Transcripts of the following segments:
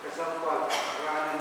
Kesempatan ranan,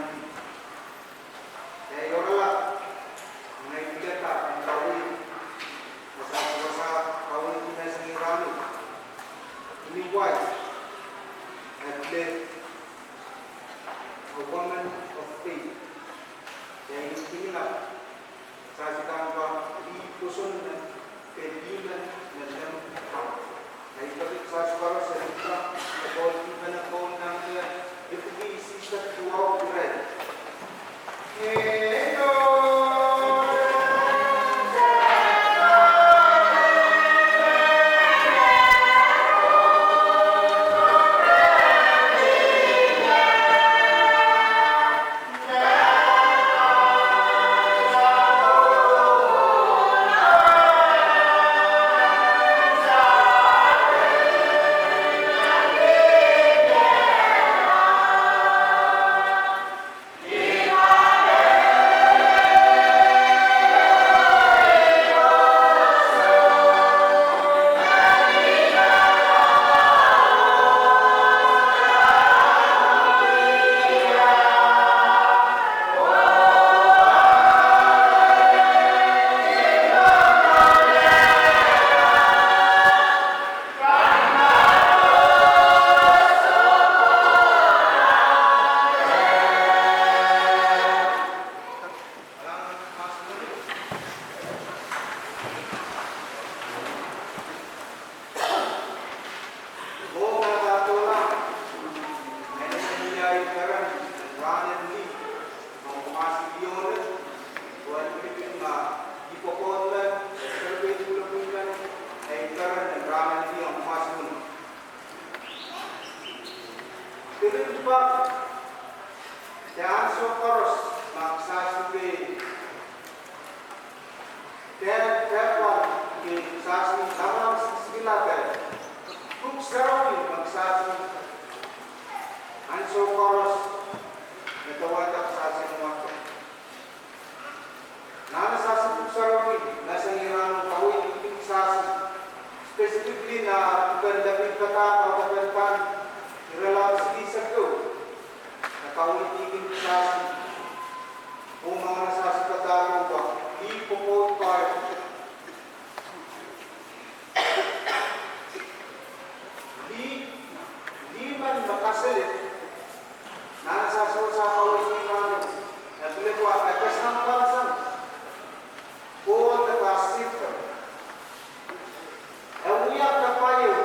Nana sasi saroni nasa nirang kawin iting sasi specifically na ganda kata atau kan relasi satu na kawin iting sasi o mga sasi kata ko di popot part di man makasalit nana sasi sa kawin iting na tuloy atas ng pansan all the passive and we have the fire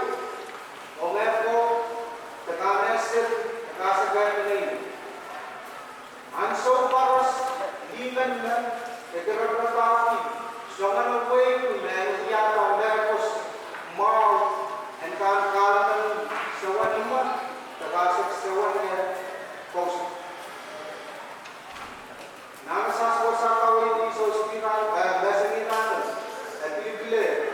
on therefore the canesel the casagay and so far as even the party so on way to man we have on therefore mar and kalaman sa waniman the casag sa waniman post Namasasko sa kawin iso spiral basinitan at bibile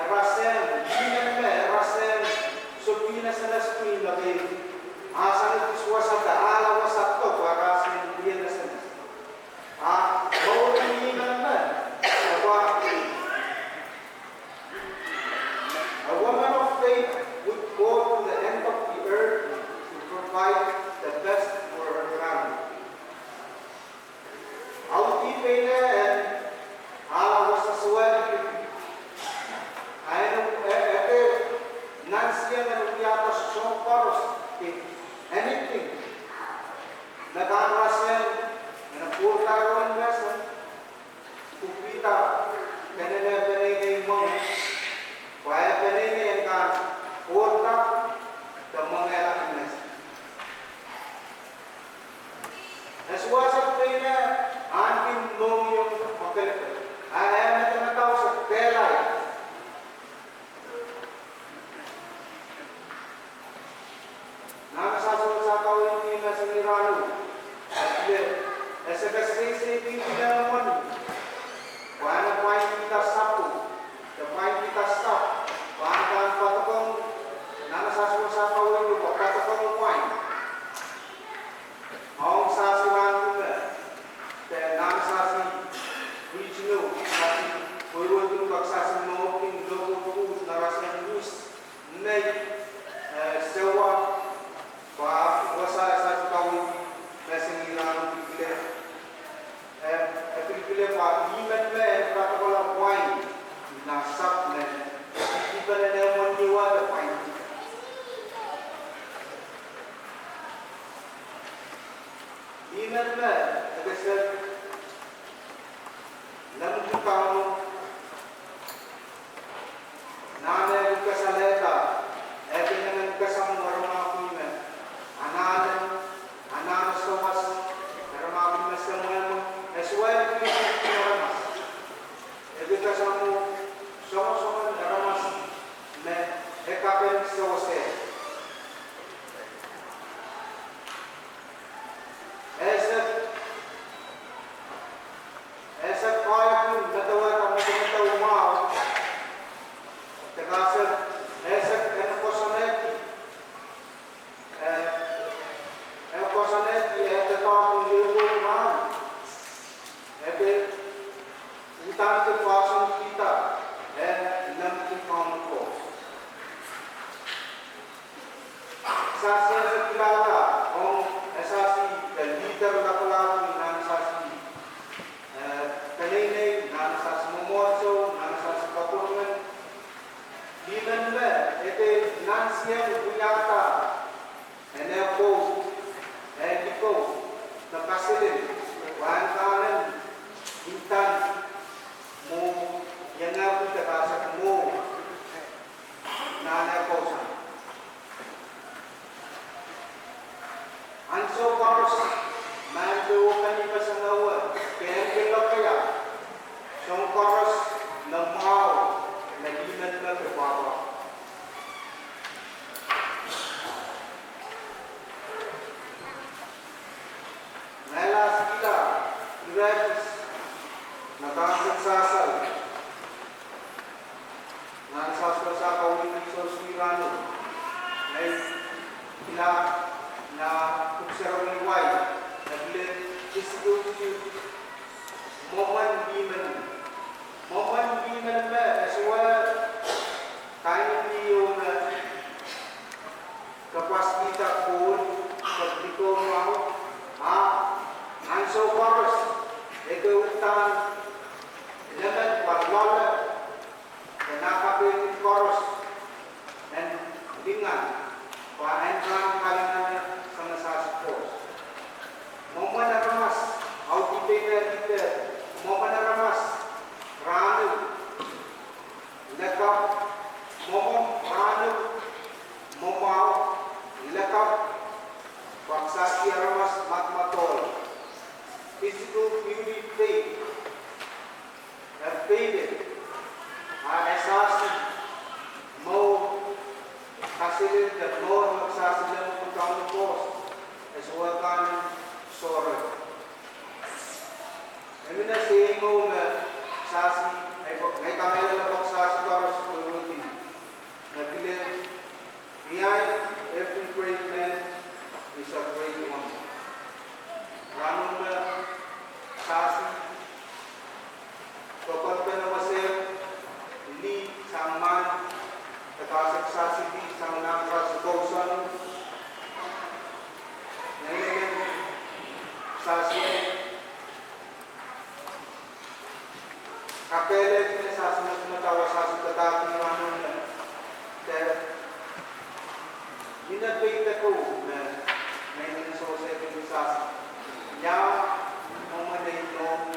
rasen dinemme rasen sopina sa naspi lagi asan iswasa da ala wasatto rasen diyan nasan bawin dinemme a woman of faith would go to the end of the earth to provide the best for her family. Autipene and ala sa suwel ayun nansiya na lupiatas siyong paros anything nagarasen na napurta ron nasa kupita kanina mo kaya kanina ka porta the mga alakinas aswasap pena Antin nung yung magalit. Ayaw na tinatawag sa pelay. Nakasasunod sa kawin ni Nasirano. At sa kasisi naman. Kaya na pahin kita sapo. Pahin kita stop. Pahin ka ang patakong. Nakasasunod sa kawin ni patakong pahin. Ang sasiran ko dan nansasi regional sasi perlu baksasi mungkin logo narasi news nai sewa ba wasa sasi kawin mesin ilan pilih pa iman me protokol point na sap ne iban ne moniwa da point iman me agak namun kamu nana kasaleta dengan kasam warmakume anan somas warmakume semua eswai kiramas kasamu sama ramas me ekapen sose Esa kaya pun batawa kami tahu mau terkasar esa kosanet itu tahu lihat mau itu utang ke pasang kita nanti kamu kos sasa sekilata esasi dan leader kapalaku nan sasi kanina nasa sumomotso nasa kapulungan dinan ba ete nansiya bunyata enepo ediko nakasilin wantanan intan mo yang aku terasa mo nana kosa anso paros mando kanina sa ngawa kaya song paros na mau na dinan na terbawa Nailas kita gratis nakasagsasal nansasal sa kawin ng Sosmirano ay kila na observing why naglit institute mo Momen biman me aswa kain yung kapasita pun pagdiko mau anso paros ito utan elemen walwala nakapit paros dan dengan pahendrang kalingan sama sasipos momen ramas audipena kita momen ramas ranu lekap momom ranu momau lekap waksasi ramas matmatol physical beauty faith have faded asasi mau hasilin dan mau magsasilan ng pagkakapos as well kan sorry kami na saying mo na sasi ay kami na pagsasi para sa pagkakutin na bilin behind every great man is a great woman ranong na sasi kapag ka na masir hindi sangman nakasaksasi di sang nangkas kausan ngayon sasi kapelet na sasi na tumatawa sasi tataki ranong na kaya minadbait ako na may nagsosay ng sasi niya ang manay no